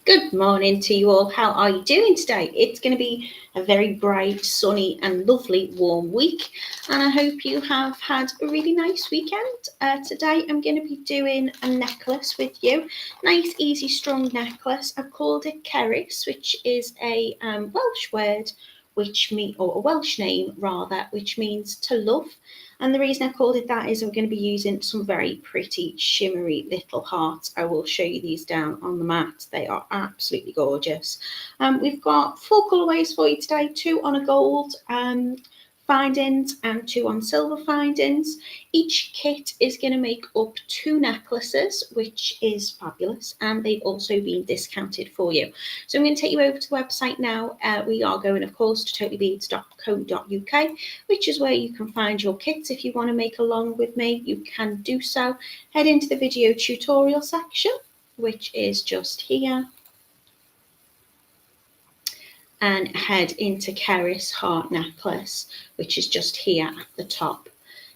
Good morning to you all. How are you doing today? It's going to be a very bright, sunny and lovely warm week, and I hope you have had a really nice weekend. Today I'm going to be doing a necklace with you. Nice, easy, strong necklace. I've called it Cerys, which is a Welsh word, or a Welsh name rather, which means to love. And the reason I called it that is I'm going to be using some very pretty shimmery little hearts. I will show you these down on the mat. They are absolutely gorgeous. We've got 4 colourways for you today, 2 on a gold findings and 2 on silver findings. Each kit is going to make up 2 necklaces, which is fabulous, and they've also been discounted for you. So I'm going to take you over to the website now. We are going, of course, to totallybeads.co.uk, which is where you can find your kits. If you want to make along with me, you can do so. Head into the video tutorial section, which is just here, and head into Cerys heart necklace, which is just here at the top.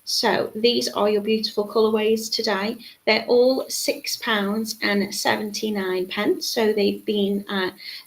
So these are your beautiful colourways today. They're all £6.79. So they've been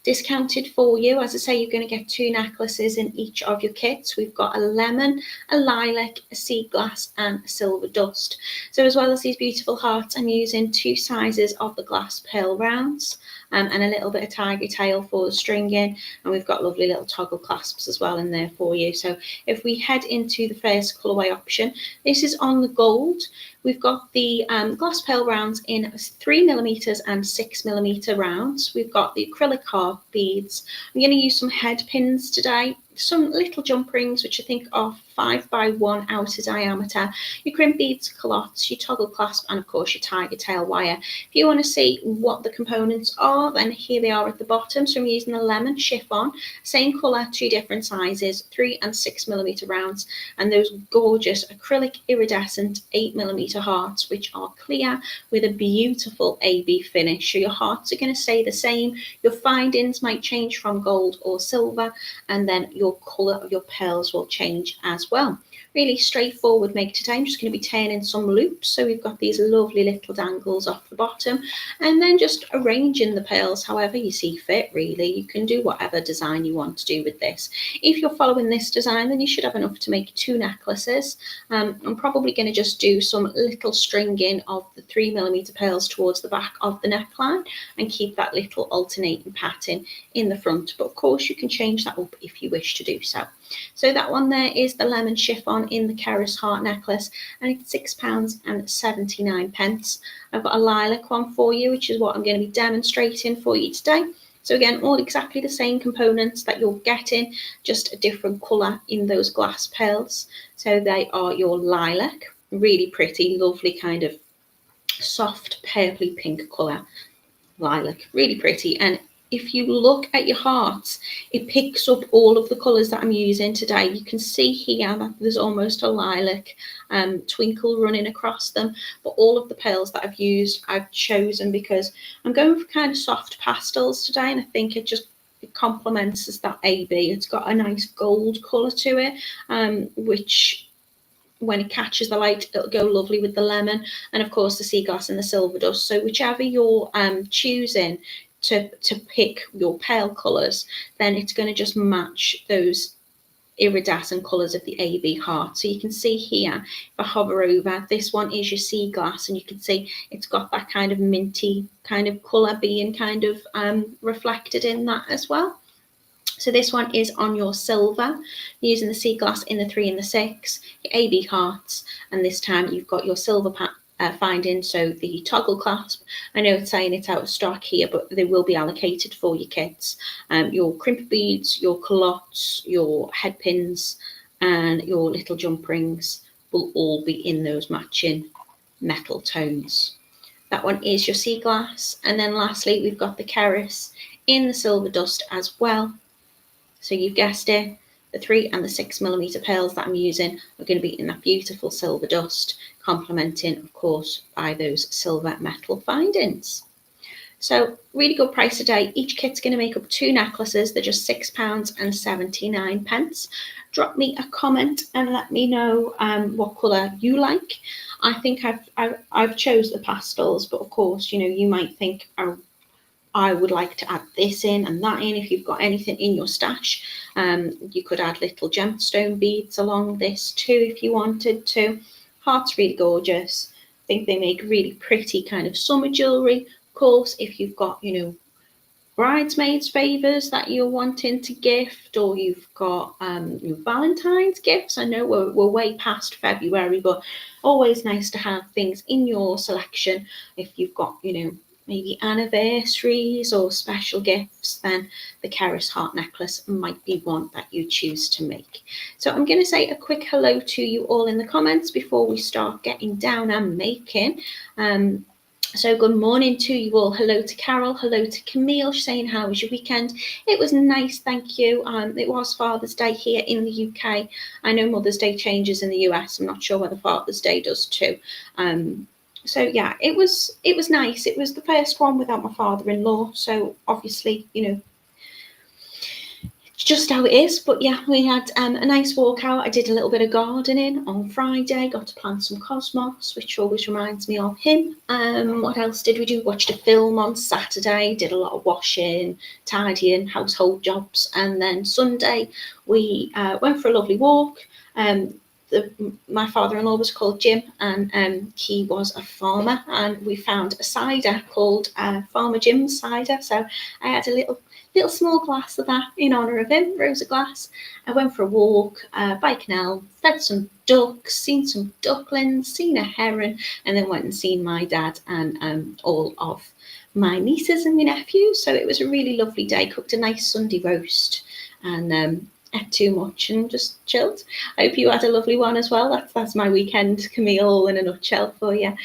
discounted for you. As I say, you're going to get 2 necklaces in each of your kits. We've got a lemon, a lilac, a sea glass and a silver dust. So as well as these beautiful hearts, I'm using 2 sizes of the glass pearl rounds. And a little bit of tiger tail for the stringing, and we've got lovely little toggle clasps as well in there for you. So if we head into the first colourway option, this is on the gold. We've got the glass pearl rounds in 3mm and 6mm rounds. We've got the acrylic heart beads. I'm going to use some head pins today, some little jump rings, which I think are 5x1 outer diameter, your crimp beads, culottes, your toggle clasp, and of course your tiger tail wire. If you want to see what the components are, then here they are at the bottom. So I'm using the lemon chiffon, same colour, 2 different sizes, 3 and 6mm rounds, and those gorgeous acrylic iridescent 8mm hearts, which are clear with a beautiful AB finish. So your hearts are going to stay the same. Your findings might change from gold or silver, and then your colour of your pearls will change as well. Really straightforward make today. I'm just going to be turning some loops, so we've got these lovely little dangles off the bottom, and then just arranging the pearls however you see fit. Really, you can do whatever design you want to do with this. If you're following this design, then you should have enough to make 2 necklaces. I'm probably going to just do some little stringing of the 3mm pearls towards the back of the neckline and keep that little alternating pattern in the front, but of course you can change that up if you wish to do so. So that one there is the lemon chiffon in the Cerys heart necklace, and it's £6.79. I've got a lilac one for you, which is what I'm going to be demonstrating for you today. So again, all exactly the same components that you're getting, just a different colour in those glass pearls. So they are your lilac, really pretty, lovely kind of soft purpley pink colour. Lilac, really pretty. And if you look at your hearts, it picks up all of the colours that I'm using today. You can see here that there's almost a lilac twinkle running across them, but all of the pearls that I've chosen because I'm going for kind of soft pastels today, and I think it complements as that AB. It's got a nice gold colour to it, which when it catches the light, it'll go lovely with the lemon, and of course the sea glass and the silver dust. So whichever you're choosing to pick your pale colours, then it's going to just match those iridescent colours of the AB heart. So you can see here, if I hover over, this one is your sea glass, and you can see it's got that kind of minty kind of colour being kind of reflected in that as well. So this one is on your silver, using the sea glass in the 3 and the 6, your AB hearts, and this time you've got your silver finding, so the toggle clasp. I know it's saying it's out of stock here, but they will be allocated for your kits. Your crimp beads, your culottes, your head pins, and your little jump rings will all be in those matching metal tones. That one is your sea glass, and then lastly we've got the Cerys in the silver dust as well. So you've guessed it, the 3 and the 6mm pearls that I'm using are going to be in that beautiful silver dust, complementing, of course, by those silver metal findings. So really good price today. Each kit's going to make up 2 necklaces. They're just £6.79. Drop me a comment and let me know what colour you like. I think I've chose the pastels, but of course, you know, you might think I would like to add this in and that in. If you've got anything in your stash, you could add little gemstone beads along this too if you wanted to. Heart's really gorgeous. I think they make really pretty kind of summer jewellery. Of course, if you've got, you know, bridesmaids favours that you're wanting to gift, or you've got Valentine's gifts. I know we're way past February, but always nice to have things in your selection. If you've got, you know, maybe anniversaries or special gifts, then the Cerys heart necklace might be one that you choose to make. So I'm going to say a quick hello to you all in the comments before we start getting down and making. So good morning to you all. Hello to Carol. Hello to Camille. She's saying, how was your weekend? It was nice, thank you. It was Father's Day here in the UK. I know Mother's Day changes in the US. I'm not sure whether Father's Day does too. So yeah, it was nice. It was the first one without my father-in-law. So obviously, you know, just how it is. But yeah, we had a nice walk out. I did a little bit of gardening on Friday, got to plant some cosmos, which always reminds me of him. What else did we do? Watched a film on Saturday, did a lot of washing, tidying, household jobs, and then Sunday we went for a lovely walk. My father-in-law was called Jim, and he was a farmer, and we found a cider called Farmer Jim's cider. So I had a little small glass of that in honour of him, rose a glass. I went for a walk by canal, fed some ducks, seen some ducklings, seen a heron, and then went and seen my dad and all of my nieces and my nephews. So it was a really lovely day. Cooked a nice Sunday roast and ate too much and just chilled. I hope you had a lovely one as well. That's my weekend, Camille, all in a nutshell for you.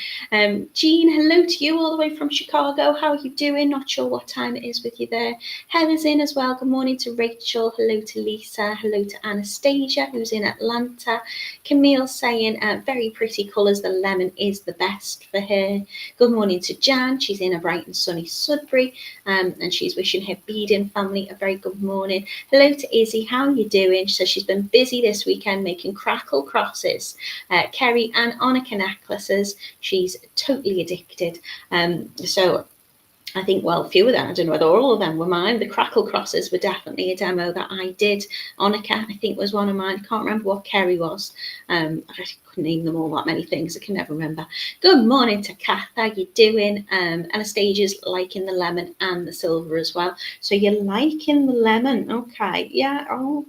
Jean, hello to you all the way from Chicago. How are you doing? Not sure what time it is with you there. Heather's in as well. Good morning to Rachel. Hello to Lisa. Hello to Anastasia, who's in Atlanta. Camille saying very pretty colours. The lemon is the best for her. Good morning to Jan. She's in a bright and sunny Sudbury, and she's wishing her beading family a very good morning. Hello to Izzy. How are you doing? She says she's been busy this weekend making crackle crosses, Kerry and Annika necklaces. She's totally addicted. So I think, well, a few of them, I don't know whether all of them were mine. The crackle crosses were definitely a demo that I did. Annika, I think, was one of mine. I can't remember what Kerry was. I couldn't name them all that many things. I can never remember. Good morning to Kath. How you doing? Anastasia's liking the lemon and the silver as well. So you're liking the lemon. Okay. Yeah. Oh.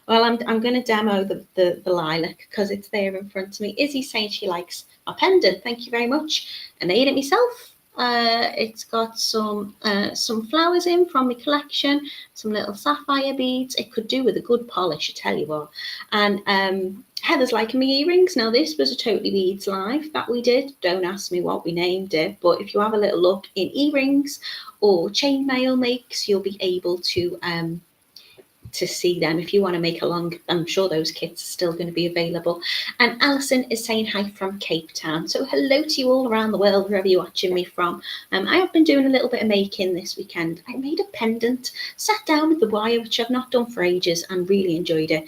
Well, I'm going to demo the lilac because it's there in front of me. Izzy saying she likes my pendant. Thank you very much. I made it myself. It's got some flowers in from my collection, some little sapphire beads. It could do with a good polish, I tell you what. And Heather's liking my earrings. Now, this was a Totally Beads live that we did. Don't ask me what we named it, but if you have a little look in earrings or chainmail makes, you'll be able to see them if you want to make along. I'm sure those kits are still going to be available. And Alison is saying hi from Cape Town. So hello to you all around the world, wherever you're watching me from. I have been doing a little bit of making this weekend. I made a pendant, sat down with the wire, which I've not done for ages, and really enjoyed it.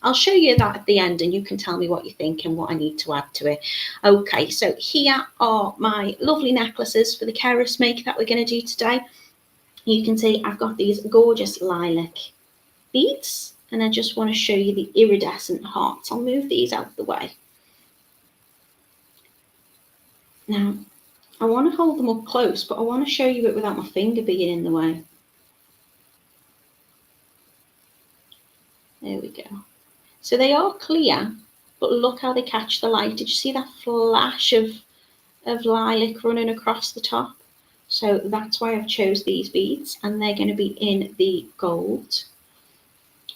I'll show you that at the end and you can tell me what you think and what I need to add to it. Okay, so here are my lovely necklaces for the Cerys make that we're going to do today. You can see I've got these gorgeous lilac beads, and I just want to show you the iridescent hearts. I'll move these out of the way. Now, I want to hold them up close, but I want to show you it without my finger being in the way. There we go. So they are clear, but look how they catch the light. Did you see that flash of lilac running across the top? So that's why I've chose these beads, and they're going to be in the gold.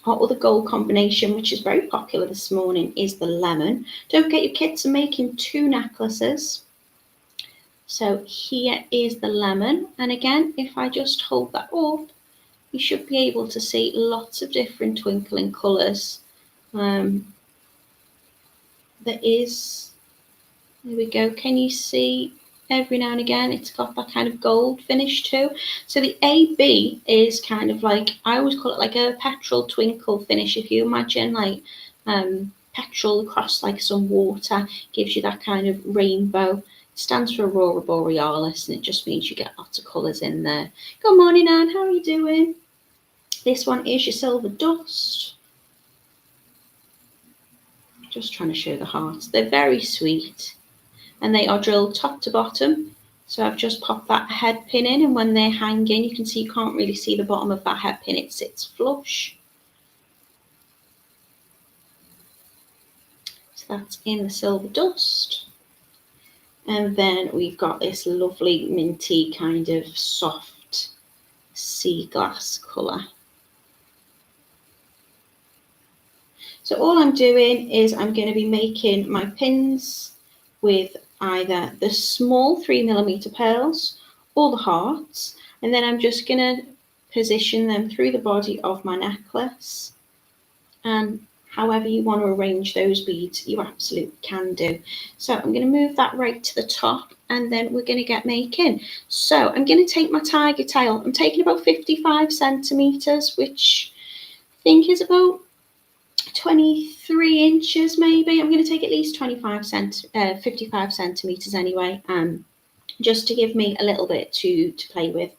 Our other gold combination, which is very popular this morning, is the lemon. Don't forget your kits are making 2 necklaces. So here is the lemon. And again, if I just hold that up, you should be able to see lots of different twinkling colours. There we go. Can you see? Every now and again it's got that kind of gold finish too. So the AB is kind of like, I always call it like a petrol twinkle finish. If you imagine like petrol across like some water, gives you that kind of rainbow stands for Aurora Borealis, and it just means you get lots of colours in there. Good morning, Anne, how are you doing? This one is your silver dust. Just trying to show the hearts. They're very sweet, and they are drilled top to bottom. So I've just popped that head pin in, and when they're hanging, you can see you can't really see the bottom of that head pin. It sits flush. So that's in the silver dust. And then we've got this lovely minty kind of soft sea glass colour. So all I'm doing is I'm going to be making my pins with either the small 3mm pearls or the hearts, and then I'm just going to position them through the body of my necklace, and however you want to arrange those beads, you absolutely can do. So I'm going to move that right to the top, and then we're going to get making. So I'm going to take my tiger tail. I'm taking about 55 centimetres, which I think is about 23 inches maybe. I'm going to take at least 55 centimetres anyway, just to give me a little bit to play with.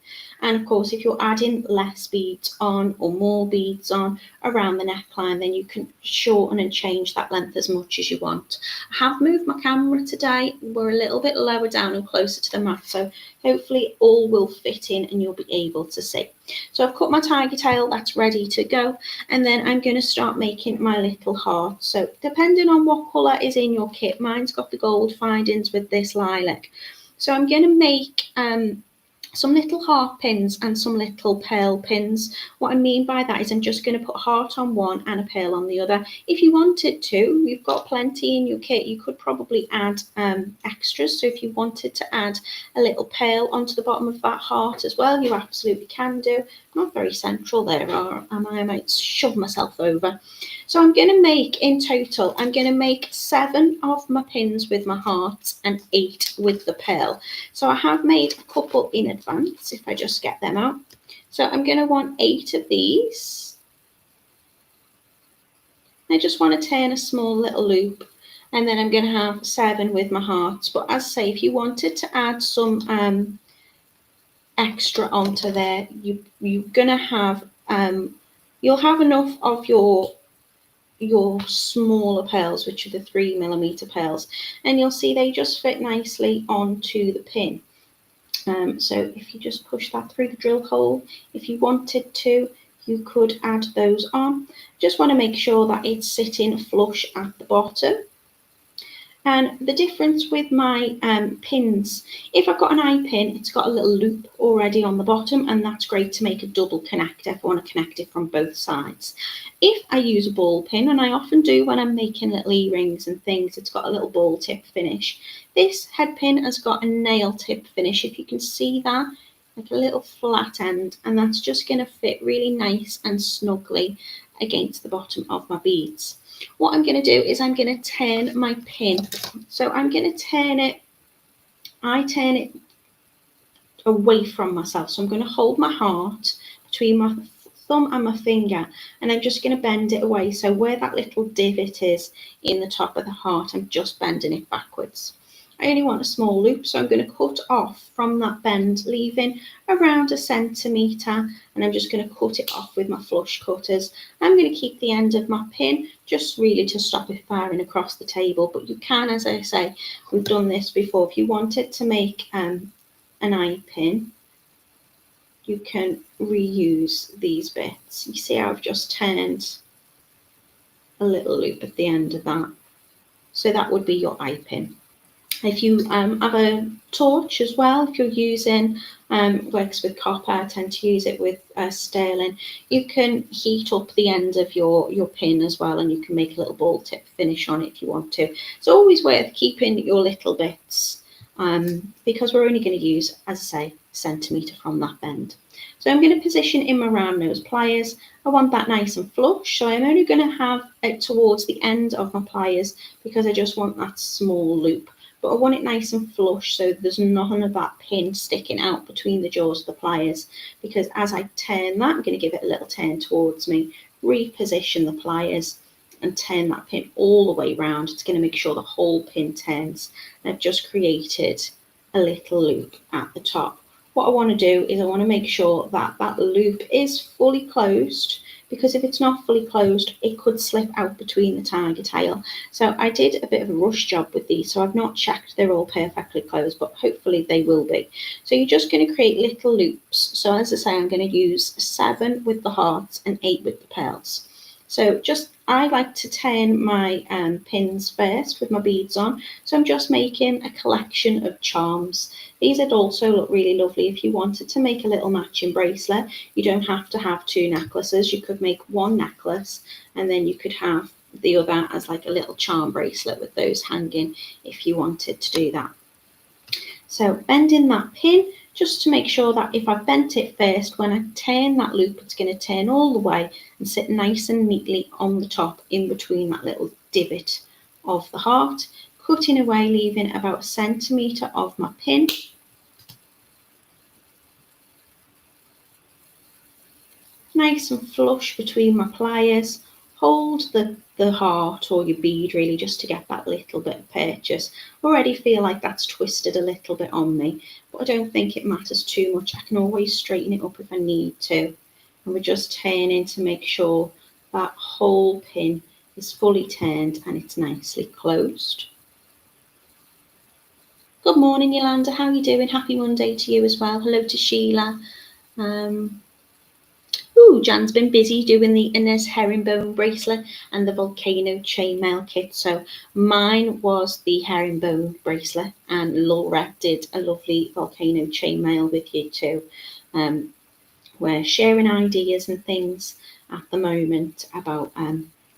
And of course, if you're adding less beads on or more beads on around the neckline, then you can shorten and change that length as much as you want. I have moved my camera today. We're a little bit lower down and closer to the mat, so hopefully all will fit in and you'll be able to see. So I've cut my tiger tail, that's ready to go, and then I'm going to start making my little heart. So depending on what colour is in your kit, mine's got the gold findings with this lilac. So I'm going to make some little heart pins and some little pearl pins. What I mean by that is I'm just going to put a heart on one and a pearl on the other. If you wanted to, you've got plenty in your kit, you could probably add extras. So if you wanted to add a little pearl onto the bottom of that heart as well, you absolutely can do. Not very central there, am I? I might shove myself over. So I'm going to make, in total, I'm going to make 7 of my pins with my hearts and 8 with the pearl. So I have made a couple in advance, if I just get them out. So I'm going to want 8 of these. I just want to turn a small little loop, and then I'm going to have 7 with my hearts. But as I say, if you wanted to add some extra onto there, you're going to have, you'll have enough of your smaller pearls, which are the 3mm pearls, and you'll see they just fit nicely onto the pin. So if you just push that through the drill hole, if you wanted to, you could add those on. Just want to make sure that it's sitting flush at the bottom. And the difference with my pins, if I've got an eye pin, it's got a little loop already on the bottom, and that's great to make a double connector if I want to connect it from both sides. If I use a ball pin, and I often do when I'm making little earrings and things, it's got a little ball tip finish. This head pin has got a nail tip finish, if you can see that, like a little flat end, and that's just going to fit really nice and snugly against the bottom of my beads. What I'm going to do is I'm going to turn my pin. So I'm going to turn it, I turn it away from myself. So I'm going to hold my heart between my thumb and my finger, and I'm just going to bend it away. So where that little divot is in the top of the heart, I'm just bending it backwards. I only want a small loop, so I'm going to cut off from that bend, leaving around 1 centimetre, and I'm just going to cut it off with my flush cutters. I'm going to keep the end of my pin, just really to stop it firing across the table, but you can, as I say, we've done this before, if you wanted to make an eye pin, you can reuse these bits. You see how I've just turned a little loop at the end of that. So that would be your eye pin. If you have a torch as well, if you're using, works with copper, I tend to use it with sterling, you can heat up the end of your pin as well, and you can make a little ball tip finish on it if you want to. It's always worth keeping your little bits, because we're only going to use, as I say, 1 centimetre from that bend. So I'm going to position in my round nose pliers. I want that nice and flush, so I'm only going to have it towards the end of my pliers because I just want that small loop. But I want it nice and flush, so there's none of that pin sticking out between the jaws of the pliers, because as I turn that, I'm going to give it a little turn towards me, reposition the pliers, and turn that pin all the way round. It's going to make sure the whole pin turns. And I've just created a little loop at the top. What I want to do is I want to make sure that that loop is fully closed, because if it's not fully closed, it could slip out between the tiger tail. So I did a bit of a rush job with these, so I've not checked they're all perfectly closed, but hopefully they will be. So you're just going to create little loops. So as I say, I'm going to use 7 with the hearts and 8 with the pearls. So I like to turn my pins first with my beads on. So I'm just making a collection of charms. These would also look really lovely if you wanted to make a little matching bracelet. You don't have to have 2 necklaces. You could make 1 necklace and then you could have the other as like a little charm bracelet with those hanging if you wanted to do that. So bending that pin, just to make sure that if I've bent it first, when I turn that loop, it's going to turn all the way and sit nice and neatly on the top in between that little divot of the heart. Cutting away, leaving about 1 centimetre of my pin. Nice and flush between my pliers. Hold the heart or your bead really just to get that little bit of purchase. Already feel like that's twisted a little bit on me, but I don't think it matters too much. I can always straighten it up if I need to. And we're just turning to make sure that whole pin is fully turned and it's nicely closed. Good morning, Yolanda. How are you doing? Happy Monday to you as well. Hello to Sheila. Jan's been busy doing the Inez herringbone bracelet and the volcano chainmail kit. So mine was the herringbone bracelet, and Laura did a lovely volcano chainmail with you too. We're sharing ideas and things at the moment about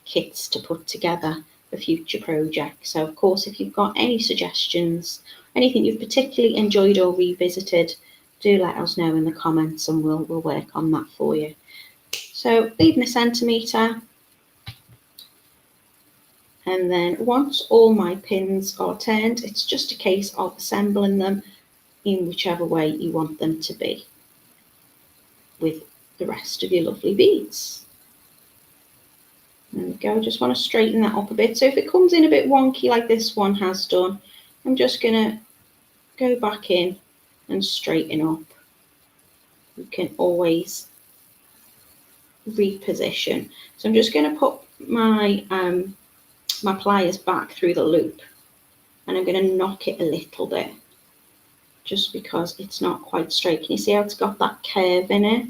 kits to put together for future projects. So of course, if you've got any suggestions, anything you've particularly enjoyed or revisited, do let us know in the comments and we'll work on that for you. So leaving 1 centimetre, and then once all my pins are turned, it's just a case of assembling them in whichever way you want them to be with the rest of your lovely beads. There we go, just want to straighten that up a bit. So if it comes in a bit wonky like this one has done, I'm just going to go back in and straighten up. You can always reposition. So I'm just going to put my my pliers back through the loop, and I'm going to knock it a little bit just because it's not quite straight. Can you see how it's got that curve in it?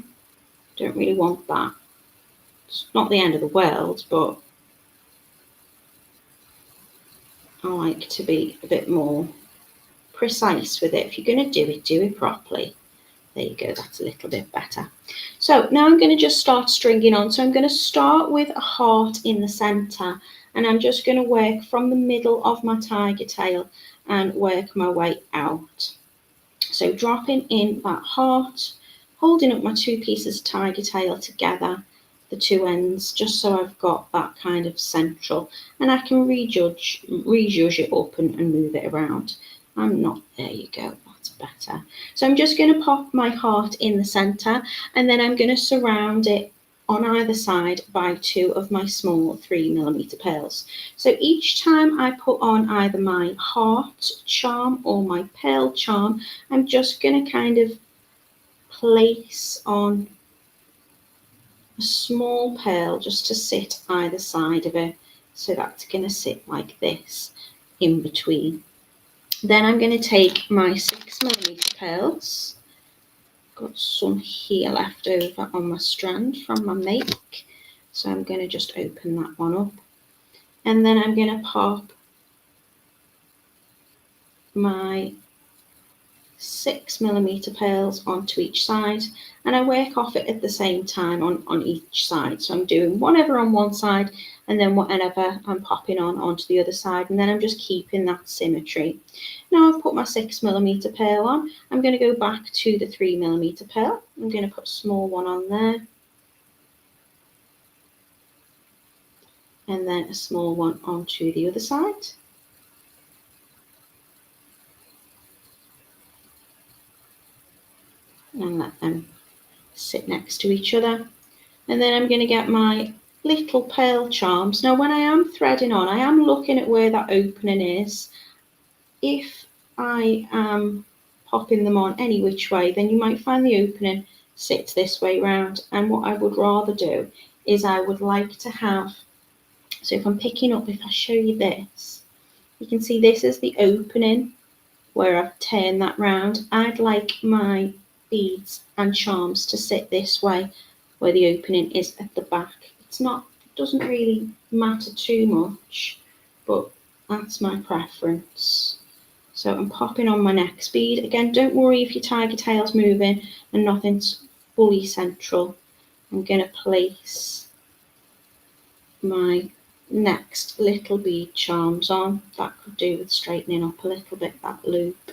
Don't really want that. It's not the end of the world, but I like to be a bit more precise with it. If you're going to do it properly. There you go, that's a little bit better. So now I'm going to just start stringing on. So I'm going to start with a heart in the centre, and I'm just going to work from the middle of my tiger tail and work my way out. So dropping in that heart, holding up my 2 pieces of tiger tail together, the 2 ends, just so I've got that kind of central, and I can rejudge it up and move it around. I'm not, there you go, that's better. So I'm just going to pop my heart in the centre, and then I'm going to surround it on either side by 2 of my small 3mm pearls. So each time I put on either my heart charm or my pearl charm, I'm just going to kind of place on a small pearl just to sit either side of it. So that's going to sit like this in between. Then I'm going to take my 6mm pearls. Got some here left over on my strand from my make. So I'm going to just open that one up. And then I'm going to pop my 6mm pearls onto each side, and I work off it at the same time on each side. So I'm doing whatever on one side and then whatever I'm popping onto the other side, and then I'm just keeping that symmetry. Now I've put my 6mm pearl on, I'm going to go back to the 3mm pearl. I'm going to put a small one on there, and then a small one onto the other side. And let them sit next to each other. And then I'm going to get my little pearl charms. Now when I am threading on, I am looking at where that opening is. If I am popping them on any which way, then you might find the opening sits this way round. And what I would rather do is I would like to have, so if I'm picking up, if I show you this, you can see this is the opening where I've turned that round. I'd like my beads and charms to sit this way where the opening is at the back. It doesn't really matter too much, but that's my preference. So I'm popping on my next bead. Again, don't worry if your tiger tail's moving and nothing's fully central. I'm going to place my next little bead charms on. That could do with straightening up a little bit that loop.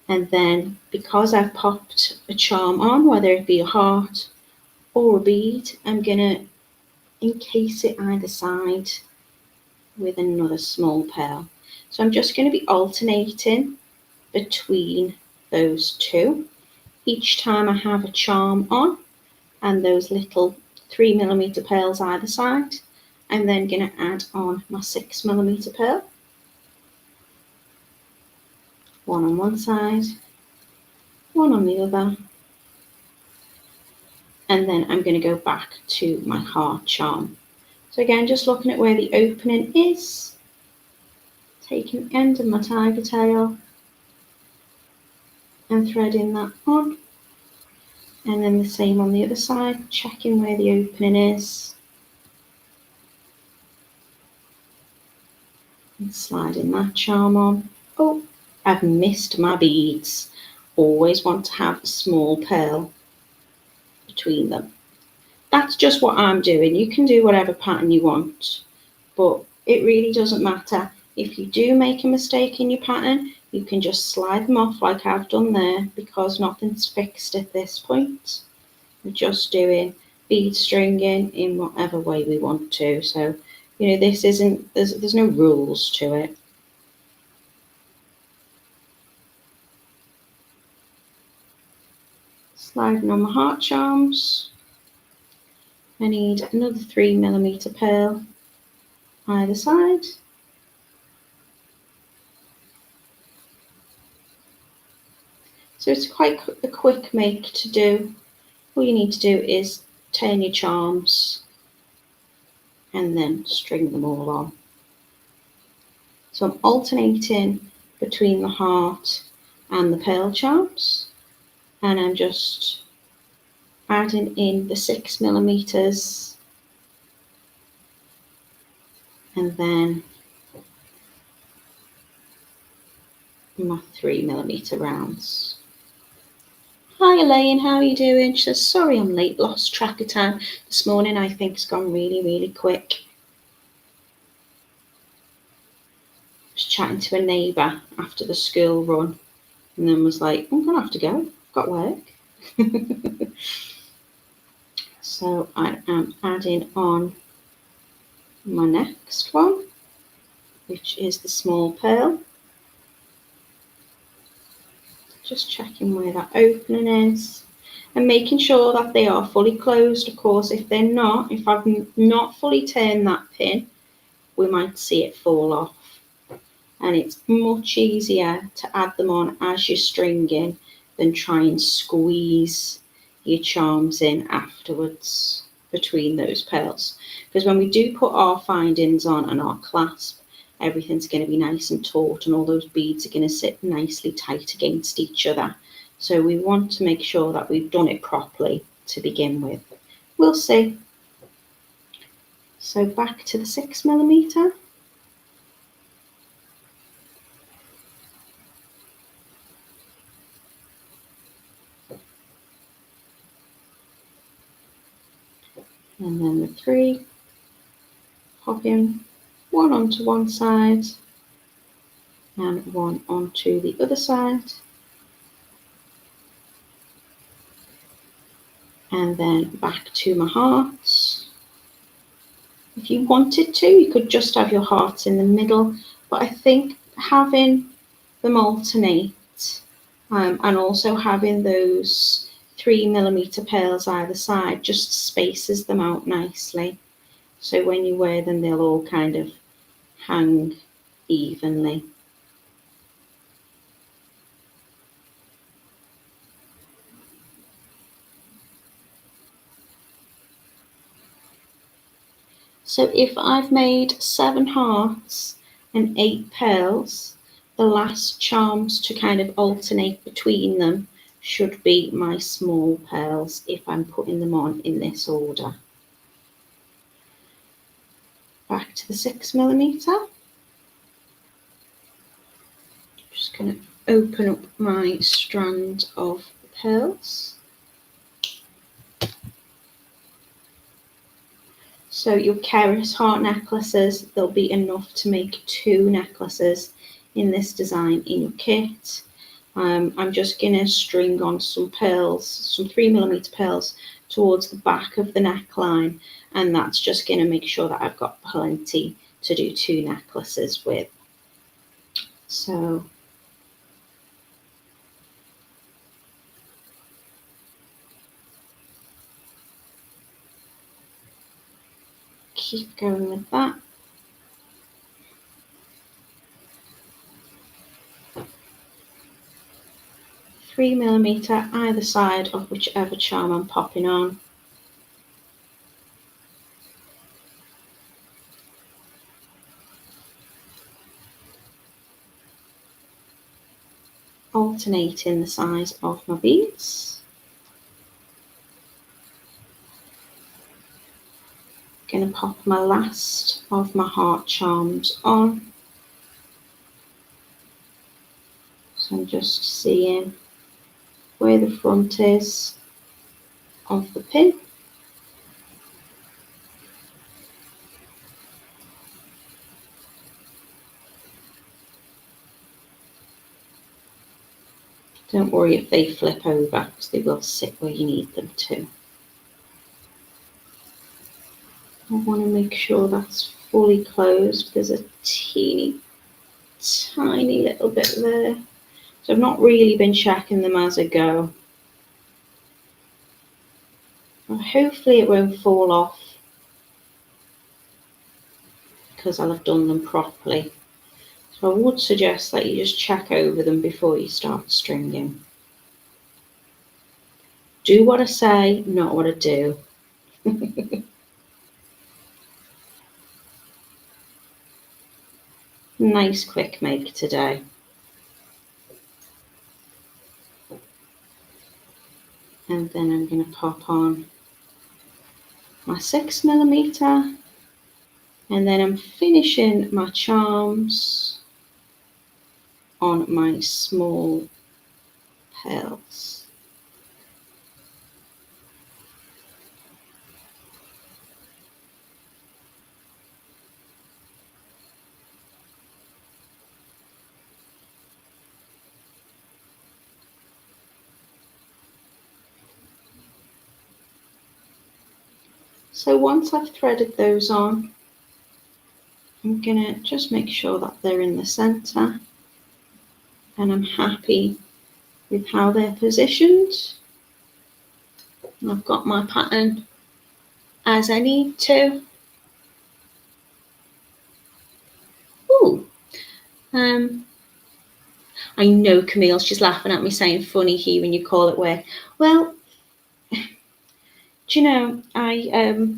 And then because I've popped a charm on, whether it be a heart or a bead, I'm going to encase it either side with another small pearl. So I'm just going to be alternating between those two. Each time I have a charm on and those little 3mm pearls either side, I'm then going to add on my 6mm pearl. One on one side, one on the other, and then I'm going to go back to my heart charm. So again, just looking at where the opening is, taking the end of my tiger tail and threading that on, and then the same on the other side, checking where the opening is and sliding that charm on. Oh, I've missed my beads. Always want to have a small pearl between them. That's just what I'm doing. You can do whatever pattern you want, but it really doesn't matter. If you do make a mistake in your pattern, you can just slide them off like I've done there, because nothing's fixed at this point. We're just doing bead stringing in whatever way we want to. So, you know, this isn't, there's no rules to it. Sliding on my heart charms. I need another 3mm pearl either side. So it's quite a quick make to do. All you need to do is turn your charms and then string them all on. So I'm alternating between the heart and the pearl charms, and I'm just adding in the 6mm and then my 3mm rounds. Hi Elaine, how are you doing? She says, sorry I'm late, lost track of time. This morning I think it's gone really, really quick. I was chatting to a neighbour after the school run and then was like, I'm going to have to go, I've got work. So I am adding on my next one, which is the small pearl. Just checking where that opening is and making sure that they are fully closed. Of course, if they're not, if I've not fully turned that pin, we might see it fall off. And it's much easier to add them on as you're stringing than try and squeeze your charms in afterwards between those pearls. Because when we do put our findings on and our clasp, everything's going to be nice and taut and all those beads are going to sit nicely tight against each other. So we want to make sure that we've done it properly to begin with. We'll see. So back to the 6mm. And then the 3, popping one onto one side and one onto the other side. And then back to my hearts. If you wanted to, you could just have your hearts in the middle, but I think having them alternate and also having those 3mm pearls either side, just spaces them out nicely. So when you wear them, they'll all kind of hang evenly. So if I've made 7 hearts and 8 pearls, the last charms to kind of alternate between them should be my small pearls if I'm putting them on in this order. Back to the 6mm. Just going to open up my strand of pearls. So your Cerys heart necklaces, there'll be enough to make 2 necklaces in this design in your kit. I'm just going to string on some pearls, some 3mm pearls towards the back of the neckline, and that's just going to make sure that I've got plenty to do 2 necklaces with. So keep going with that. $3mm either side of whichever charm I'm popping on. Alternating the size of my beads. Going to pop my last of my heart charms on. So I'm just seeing where the front is of the pin. Don't worry if they flip over, because they will sit where you need them to. I want to make sure that's fully closed. There's a teeny tiny little bit there. So I've not really been checking them as I go. Well, hopefully it won't fall off because I'll have done them properly. So I would suggest that you just check over them before you start stringing. Do what I say, not what I do. Nice quick make today. And then I'm going to pop on my 6mm, and then I'm finishing my charms on my small pearls. So once I've threaded those on, I'm going to just make sure that they're in the centre and I'm happy with how they're positioned. And I've got my pattern as I need to. Ooh, I know Camille's just laughing at me saying funny here when you call it work. Well, do you know, I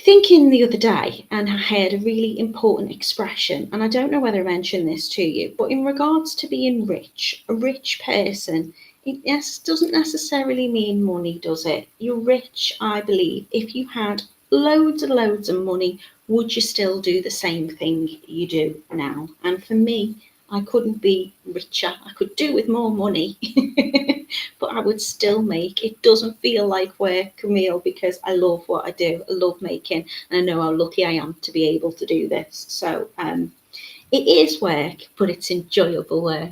thinking the other day, and I heard a really important expression, and I don't know whether I mentioned this to you, but in regards to being rich, a rich person, it doesn't necessarily mean money, does it? You're rich, I believe. If you had loads and loads of money, would you still do the same thing you do now? And for me, I couldn't be richer. I could do with more money, but I would still make. It doesn't feel like work, Camille, because I love what I do. I love making, and I know how lucky I am to be able to do this. So it is work, but it's enjoyable work.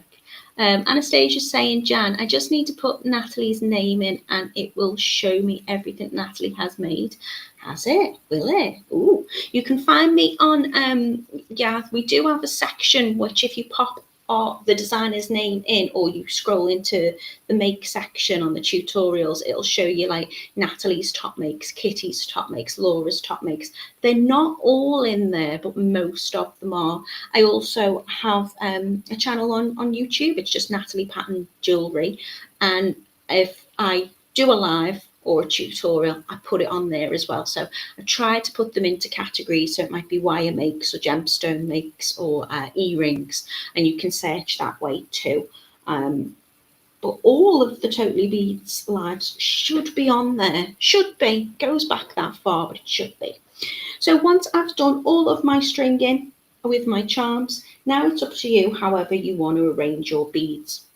Anastasia's saying, Jan, I just need to put Natalie's name in and it will show me everything Natalie has made. Has it? Will it? Ooh. You can find me on, yeah, we do have a section which if you pop the designer's name in, or you scroll into the make section on the tutorials, it'll show you like Natalie's top makes, Kitty's top makes, Laura's top makes. They're not all in there, but most of them are. I also have a channel on YouTube. It's just Natalie Pattern Jewellery, and if I do a live or a tutorial, I put it on there as well. So I try to put them into categories. So it might be wire makes or gemstone makes or earrings, and you can search that way too. But all of the Totally Beads lives should be on there. Should be. Goes back that far, but it should be. So once I've done all of my stringing with my charms, now it's up to you however you want to arrange your beads.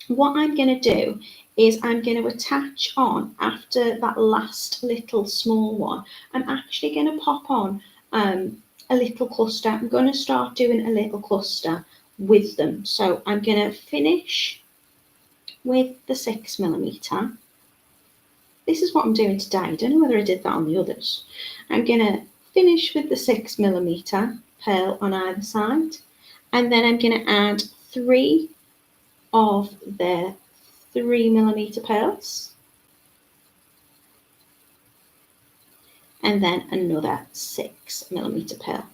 What I'm going to do is I'm going to attach on, after that last little small one, I'm actually going to pop on a little cluster. I'm going to start doing a little cluster with them. So I'm going to finish with the 6mm. This is what I'm doing today. I don't know whether I did that on the others. I'm going to finish with the 6mm pearl on either side, and then I'm going to add 3 of the 3mm pearls, and then another 6mm pearl.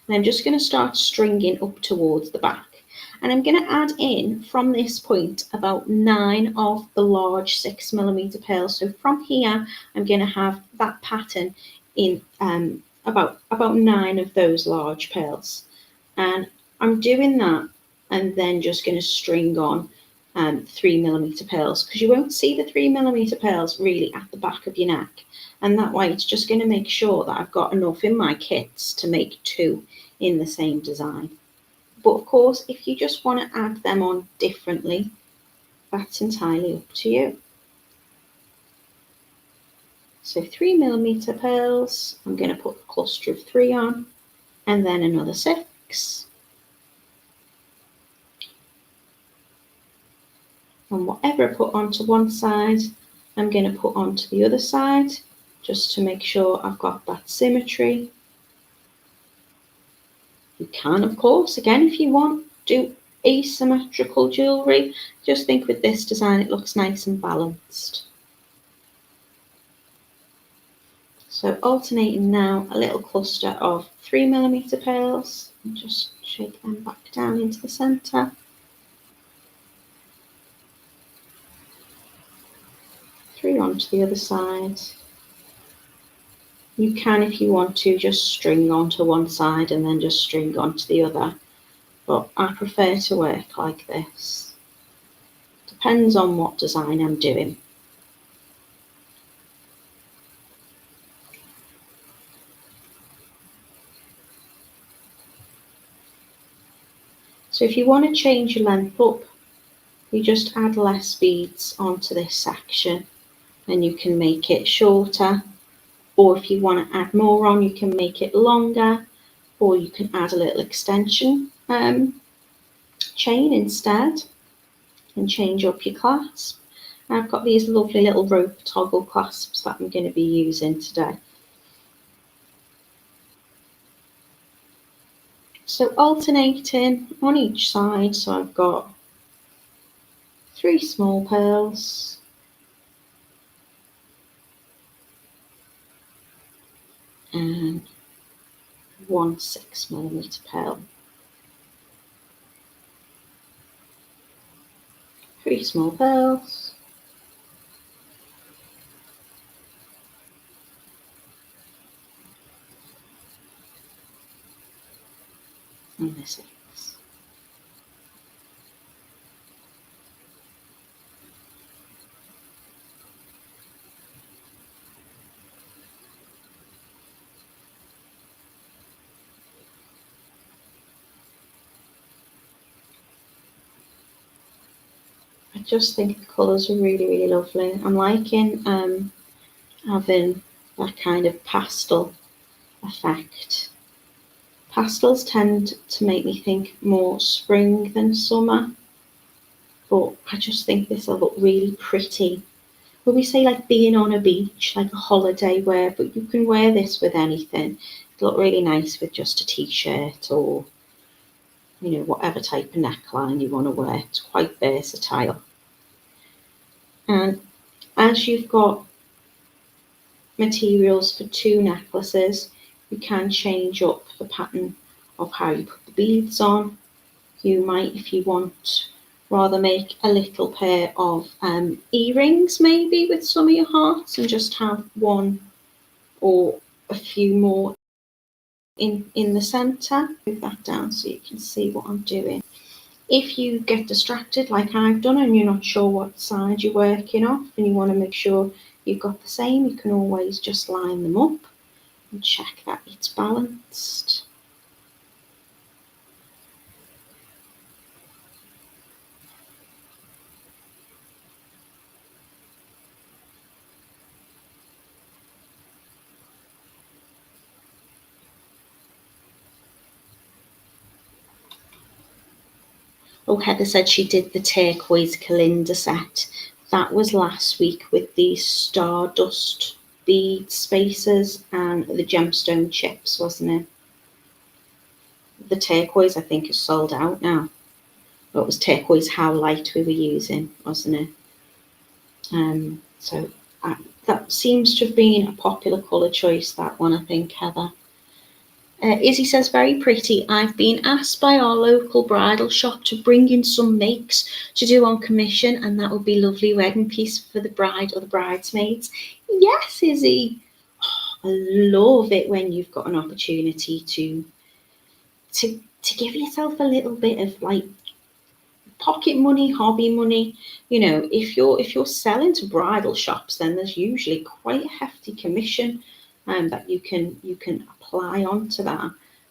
And I'm just going to start stringing up towards the back. And I'm going to add in from this point about 9 of the large 6mm pearls. So from here, I'm going to have that pattern in about 9 of those large pearls. And I'm doing that and then just going to string on 3mm pearls, because you won't see the 3mm pearls really at the back of your neck. And that way it's just going to make sure that I've got enough in my kits to make 2 in the same design. But of course, if you just want to add them on differently, that's entirely up to you. So 3mm pearls, I'm going to put a cluster of 3 on, and then another 6. And whatever I put onto one side, I'm going to put onto the other side, just to make sure I've got that symmetry. You can, of course, again, if you want, do asymmetrical jewellery. Just think with this design it looks nice and balanced. So alternating now a little cluster of 3mm pearls, and just shake them back down into the centre. 3 onto the other side. You can, if you want to, just string onto one side and then just string onto the other, but I prefer to work like this. Depends on what design I'm doing. So if you want to change your length up, you just add less beads onto this section and you can make it shorter. Or if you want to add more on, you can make it longer, or you can add a little extension chain instead and change up your clasp. I've got these lovely little rope toggle clasps that I'm going to be using today. So alternating on each side, so I've got 3 small pearls, and 1 6mm pearl. 3 small pearls, and the 6. I just think the colours are really, really lovely. I'm liking having that kind of pastel effect. Pastels tend to make me think more spring than summer, but I just think this will look really pretty. When we say like being on a beach, like a holiday wear, but you can wear this with anything. It'll look really nice with just a t-shirt or you know, whatever type of neckline you want to wear. It's quite versatile. And as you've got materials for 2 necklaces, you can change up the pattern of how you put the beads on. You might, if you want, rather make a little pair of earrings maybe with some of your hearts and just have one or a few more in the centre. Move that down so you can see what I'm doing. If you get distracted like I've done and you're not sure what side you're working off and you want to make sure you've got the same, you can always just line them up and check that it's balanced. Oh, Heather said she did the turquoise calendar set. That was last week with the stardust bead spacers and the gemstone chips, wasn't it? The turquoise, I think, is sold out now. Well, it was turquoise how light we were using, wasn't it? So that seems to have been a popular colour choice, that one, I think, Heather. Izzy says, very pretty. I've been asked by our local bridal shop to bring in some makes to do on commission, and that would be a lovely wedding piece for the bride or the bridesmaids. Yes, Izzy. Oh, I love it when you've got an opportunity to give yourself a little bit of like pocket money, hobby money. You know, if you're selling to bridal shops, then there's usually quite a hefty commission that you can apply onto that.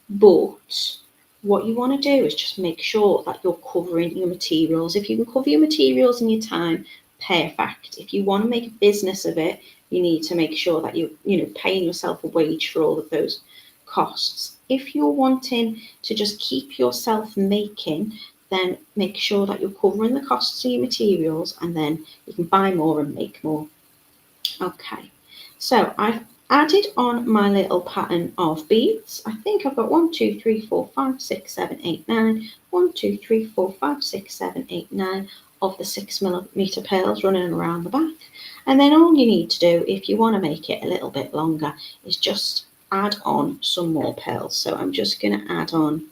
But what you want to do is just make sure that you're covering your materials. If you can cover your materials and your time, perfect. If you want to make a business of it, you need to make sure that you're paying yourself a wage for all of those costs. If you're wanting to just keep yourself making, then make sure that you're covering the costs of your materials, and then you can buy more and make more. Okay, so I've added on my little pattern of beads. I think I've got 1, 2, 3, 4, 5, 6, 7, 8, 9. 1, 2, 3, 4, 5, 6, 7, 8, 9 of the 6mm pearls running around the back. And then all you need to do, if you want to make it a little bit longer, is just add on some more pearls. So I'm just going to add on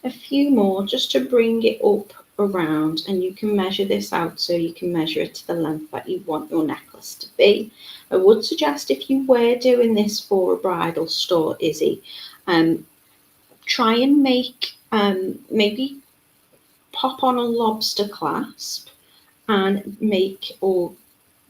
a few more just to bring it up around, and you can measure this out so you can measure it to the length that you want your necklace to be. I would suggest, if you were doing this for a bridal store, Izzy, try and make maybe pop on a lobster clasp and make or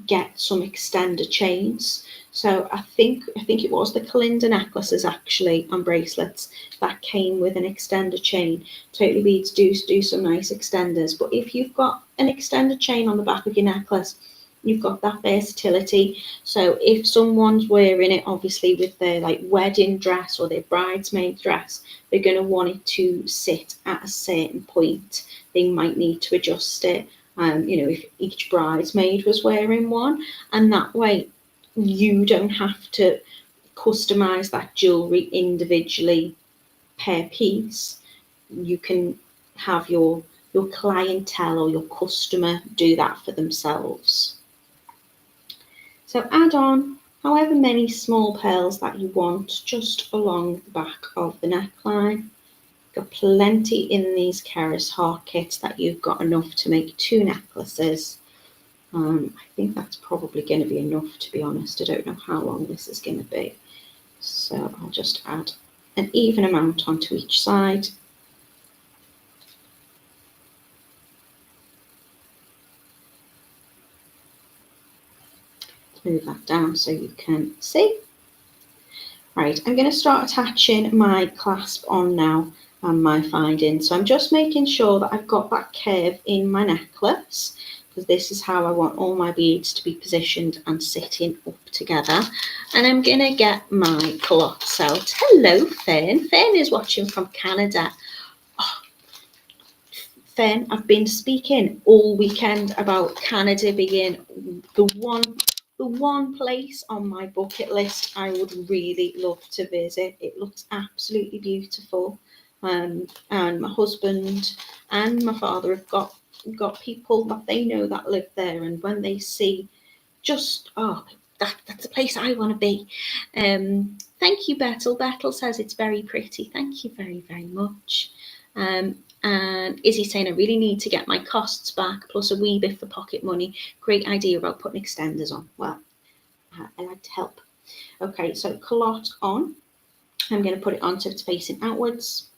get some extender chains. So I think it was the Kalinda necklaces actually and bracelets that came with an extender chain. Totally Beads do some nice extenders, but if you've got an extender chain on the back of your necklace, you've got that versatility. So if someone's wearing it obviously with their like wedding dress or their bridesmaid dress, they're going to want it to sit at a certain point. They might need to adjust it. If each bridesmaid was wearing one, and that way you don't have to customize that jewelry individually per piece. You can have your clientele or your customer do that for themselves. So add on however many small pearls that you want just along the back of the neckline. Got plenty in these Cerys heart kits that you've got enough to make 2 necklaces. I think that's probably going to be enough, to be honest. I don't know how long this is going to be. So I'll just add an even amount onto each side. Move that down so you can see. Right, I'm going to start attaching my clasp on now and my finding. So I'm just making sure that I've got that curve in my necklace, because this is how I want all my beads to be positioned and sitting up together. And I'm going to get my cloths out. Hello, Fern. Fern is watching from Canada. Oh, Fern, I've been speaking all weekend about Canada being the one place on my bucket list I would really love to visit. It looks absolutely beautiful. and my husband and my father have got people that they know that live there, and when they see just, that's a place I want to be. Thank you, Bettel. Bettel says it's very pretty. Thank you very, very much. And Izzy saying, I really need to get my costs back, plus a wee bit for pocket money. Great idea about putting extenders on. Well, I like to help. Okay, so culotte on. I'm going to put it on so it's facing outwards.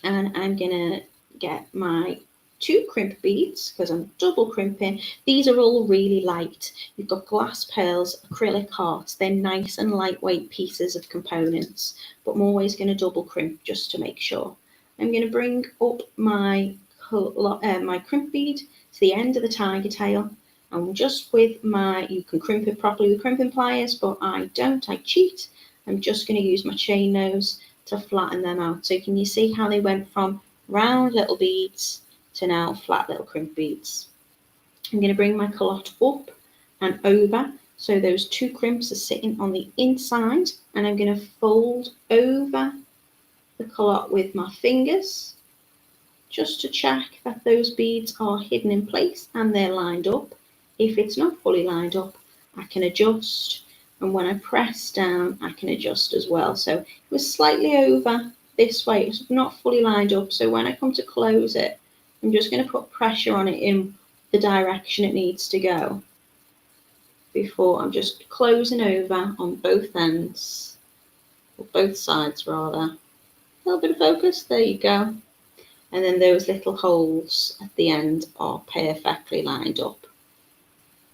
And I'm going to get my 2 crimp beads, because I'm double crimping. These are all really light. You've got glass pearls, acrylic hearts. They're nice and lightweight pieces of components, but I'm always going to double crimp just to make sure. I'm going to bring up my crimp bead to the end of the tiger tail, and just with you can crimp it properly with crimping pliers, but I don't, I cheat. I'm just going to use my chain nose to flatten them out. So can you see how they went from round little beads to now flat little crimp beads? I'm going to bring my culotte up and over, so those 2 crimps are sitting on the inside, and I'm going to fold over the culotte with my fingers just to check that those beads are hidden in place and they're lined up. If it's not fully lined up, I can adjust, and when I press down, I can adjust as well. So it was slightly over this way, it's not fully lined up, so when I come to close it, I'm just going to put pressure on it in the direction it needs to go before I'm just closing over on both ends, or both sides rather. A little bit of focus, there you go. And then those little holes at the end are perfectly lined up.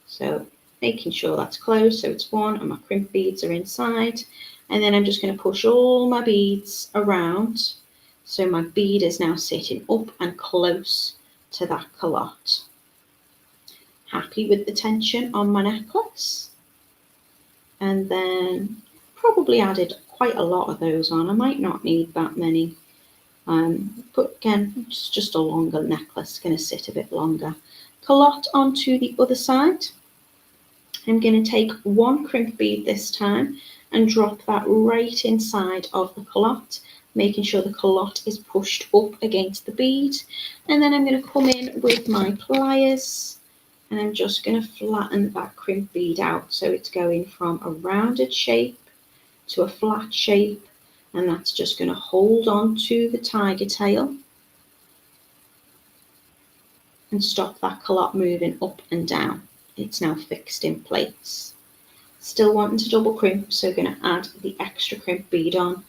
So making sure that's closed, so it's 1 and my crimp beads are inside. And then I'm just going to push all my beads around, so my bead is now sitting up and close to that culotte. Happy with the tension on my necklace. And then probably added quite a lot of those on. I might not need that many. But again, it's just a longer necklace, going to sit a bit longer. Culotte onto the other side. I'm going to take 1 crimp bead this time and drop that right inside of the culotte, making sure the culotte is pushed up against the bead. And then I'm going to come in with my pliers, and I'm just going to flatten that crimp bead out, so it's going from a rounded shape to a flat shape, and that's just going to hold on to the tiger tail and stop that culotte moving up and down. It's now fixed in place. Still wanting to double crimp, so going to add the extra crimp bead on,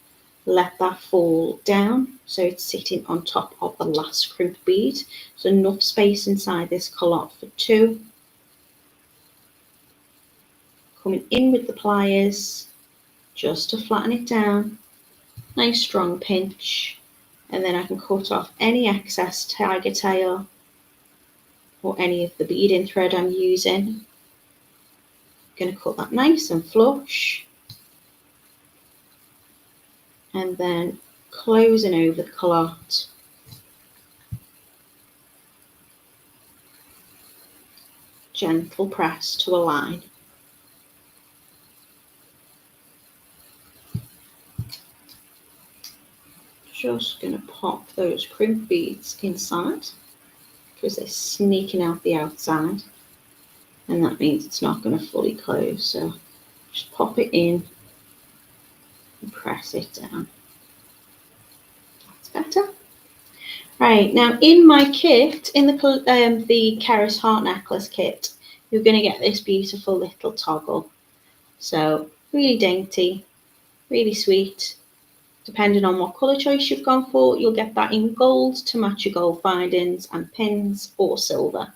let that fall down so it's sitting on top of the last crimp bead. So enough space inside this culotte for 2. Coming in with the pliers just to flatten it down. Nice strong pinch, and then I can cut off any excess tiger tail or any of the beading thread I'm using. Going to cut that nice and flush, and then closing over the culotte. Gentle press to align. Just going to pop those crimp beads inside, because they're sneaking out the outside, and that means it's not going to fully close. So just pop it in and press it down. That's better. Right, now in my kit, in the Cerys heart necklace kit, you're going to get this beautiful little toggle. So really dainty, really sweet. Depending on what colour choice you've gone for, you'll get that in gold to match your gold findings and pins, or silver.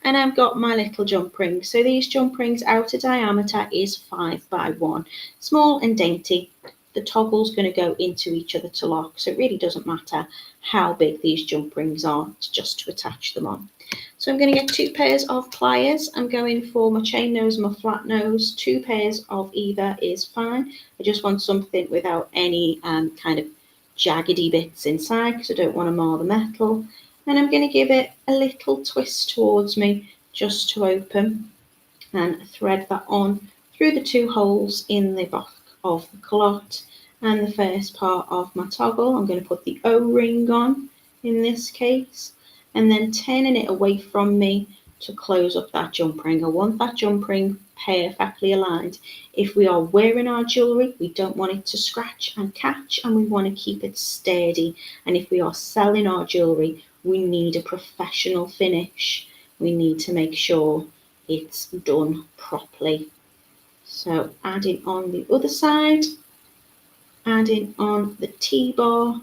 And I've got my little jump rings. So these jump rings outer diameter is 5 by 1, small and dainty. The toggle's going to go into each other to lock, so it really doesn't matter how big these jump rings are, it's just to attach them on. So I'm going to get 2 pairs of pliers. I'm going for my chain nose and my flat nose. 2 pairs of either is fine. I just want something without any kind of jaggedy bits inside, because I don't want to mar the metal. And I'm going to give it a little twist towards me just to open, and thread that on through the 2 holes in the back of the culotte, And the first part of my toggle, I'm going to put the O-ring on in this case, and then turning it away from me to close up that jump ring. I want that jump ring perfectly aligned. If we are wearing our jewellery, we don't want it to scratch and catch, and we want to keep it sturdy. And if we are selling our jewellery, we need a professional finish. We need to make sure it's done properly. So adding on the other side, adding on the T-bar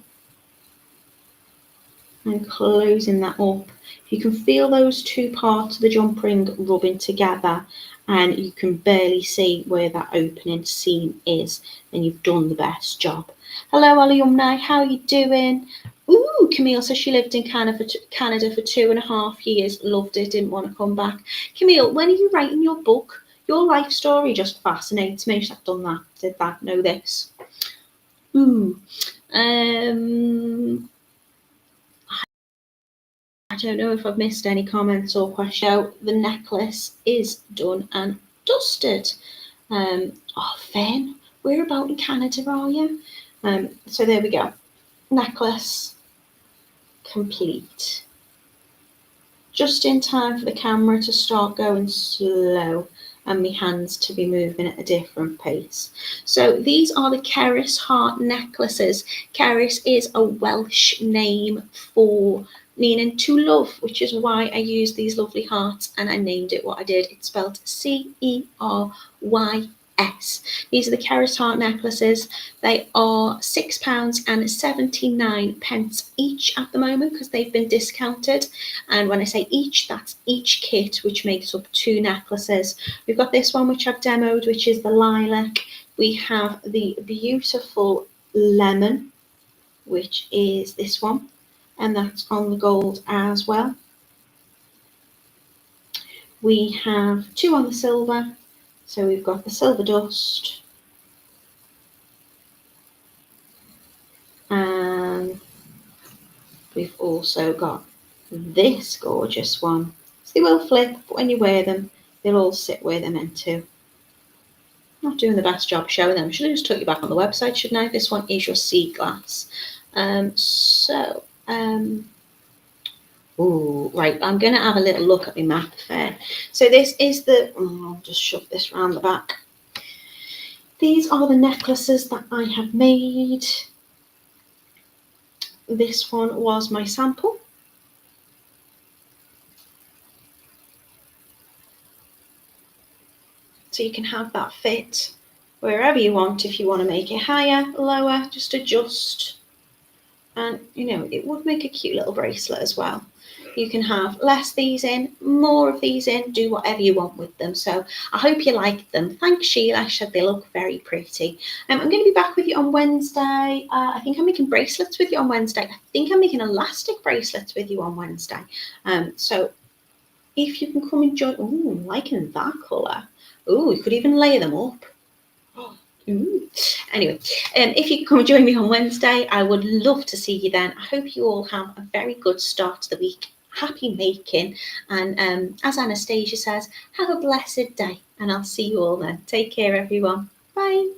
and closing that up. You can feel those two parts of the jump ring rubbing together and you can barely see where that opening seam is, then you've done the best job. Hello alumni, how are you doing? Ooh, Camille says she lived in Canada for 2.5 years, loved it, didn't want to come back. Camille, when are you writing your book? Your life story just fascinates me. I've done that, did that, know this. Ooh. I don't know if I've missed any comments or questions. So the necklace is done and dusted. Oh, Finn, where about in Canada are you? So there we go. Necklace complete. Just in time for the camera to start going slow and my hands to be moving at a different pace. So these are the Cerys heart necklaces. Cerys is a Welsh name for meaning to love, which is why I used these lovely hearts and I named it what I did. It's spelled Cerys. These are the Cerys heart necklaces. They are £6.79 each at the moment because they've been discounted. And when I say each, that's each kit, which makes up 2 necklaces. We've got this one, which I've demoed, which is the lilac. We have the beautiful lemon, which is this one, and that's on the gold as well. We have 2 on the silver. So we've got the silver dust, and we've also got this gorgeous one. So they will flip, but when you wear them, they'll all sit where they're meant to. Not doing the best job showing them. Should have just took you back on the website, shouldn't I? This one is your sea glass. Right, I'm going to have a little look at my map there. So this is the, I'll just shove this around the back. These are the necklaces that I have made. This one was my sample. So you can have that fit wherever you want. If you want to make it higher, lower, just adjust. And, you know, it would make a cute little bracelet as well. You can have less these in, more of these in, do whatever you want with them. So I hope you like them. Thanks, Sheila. She said they look very pretty. I'm going to be back with you on Wednesday. I think I'm making bracelets with you on Wednesday. I think I'm making elastic bracelets with you on Wednesday. So if you can come and join, I'm liking that colour. You could even layer them up. Anyway, if you come and join me on Wednesday, I would love to see you then. I hope you all have a very good start to the week. Happy making. And as Anastasia says, have a blessed day. And I'll see you all then. Take care, everyone. Bye.